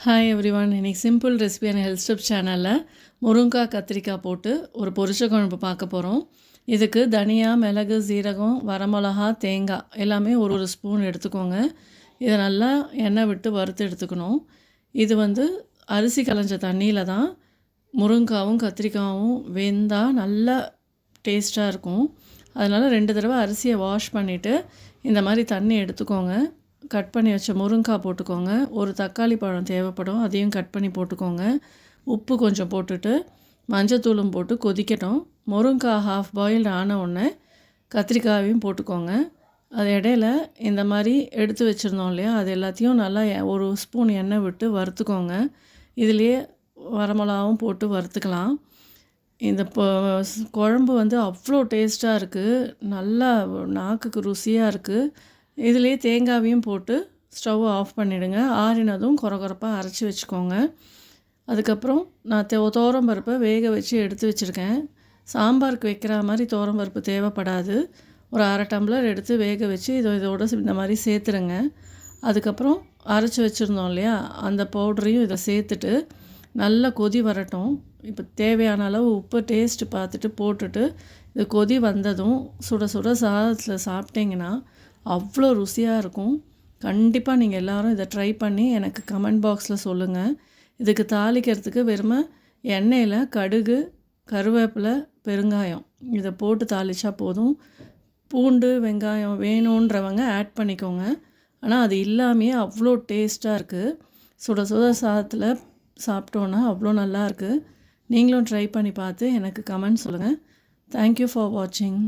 Hi everyone. இன்னைக்கு simple recipe and health step சேனலில் முருங்கைக்காய் கத்திரிக்காய் போட்டு ஒரு பொரிச்ச குழம்பு பார்க்க போகிறோம். இதுக்கு தனியா, மிளகு, சீரகம், வரமிளகா, தேங்காய் எல்லாமே ஒரு ஒரு ஸ்பூன் எடுத்துக்கோங்க. இதை நல்லா எண்ணெய் விட்டு வறுத்து எடுத்துக்கணும். இது அரிசி களைஞ்ச தண்ணியில் தான் முருங்கைக்காவும் கத்திரிக்காயும் வெந்தால் நல்லா டேஸ்ட்டாக இருக்கும். அதனால் 2 தடவை அரிசியை வாஷ் பண்ணிவிட்டு இந்த மாதிரி தண்ணி எடுத்துக்கோங்க. கட் பண்ணி வச்ச முருங்கைக்காய் போட்டுக்கோங்க. ஒரு தக்காளி பழம் தேவைப்படும், அதையும் கட் பண்ணி போட்டுக்கோங்க. உப்பு கொஞ்சம் போட்டுட்டு மஞ்சத்தூளும் போட்டு கொதிக்கட்டும். முருங்கைக்காய் ஹாஃப் பாயில்டு ஆன உடனே கத்திரிக்காயையும் போட்டுக்கோங்க. அது இடையில இந்த மாதிரி எடுத்து வச்சுருந்தோம் இல்லையா, அது எல்லாத்தையும் நல்லா ஒரு ஸ்பூன் எண்ணெய் விட்டு வறுத்துக்கோங்க. இதுலேயே வரமிளகாவும் போட்டு வறுத்துக்கலாம். இந்த குழம்பு அவ்வளோ டேஸ்ட்டாக இருக்குது, நல்லா நாக்குக்கு ருசியாக இருக்குது. இதிலே தேங்காவையும் போட்டு ஸ்டவ் ஆஃப் பண்ணிவிடுங்க. ஆறினதும் கொரகொரப்பாக அரைச்சி வச்சுக்கோங்க. அதுக்கப்புறம் நான் பருப்பை வேக வச்சு எடுத்து வச்சுருக்கேன். சாம்பாருக்கு வைக்கிற மாதிரி பருப்பு தேவைப்படாது. ஒரு 1/2 டம்ளர் எடுத்து வேக வச்சு இதோட இந்த மாதிரி சேர்த்துருங்க. அதுக்கப்புறம் அரைச்சி வச்சுருந்தோம் இல்லையா, அந்த பவுடரையும் இதை சேர்த்துட்டு நல்லா கொதி வரட்டும். இப்போ தேவையான அளவு உப்பு டேஸ்ட்டு பார்த்துட்டு போட்டுட்டு இது கொதி வந்ததும் சுட சுட சாதத்தில் சாப்பிட்டிங்கன்னா அவ்வளோ ருசியாக இருக்கும். கண்டிப்பாக நீங்கள் எல்லோரும் இதை ட்ரை பண்ணி எனக்கு கமெண்ட் பாக்ஸில் சொல்லுங்கள். இதுக்கு தாளிக்கிறதுக்கு வெறுமை எண்ணெயில் கடுகு, கருவேப்பிலை, பெருங்காயம் இதை போட்டு தாளித்தா போதும். பூண்டு, வெங்காயம் வேணுன்றவங்க ஆட் பண்ணிக்கோங்க. ஆனால் அது இல்லாமையே அவ்வளோ டேஸ்ட்டாக இருக்குது. சுட சுட சாதத்தில் சாப்பிட்டோன்னா அவ்வளோ நல்லாயிருக்கு. நீங்களும் ட்ரை பண்ணி பார்த்து எனக்கு கமெண்ட் சொல்லுங்கள். தேங்க்யூ ஃபார் வாட்சிங்.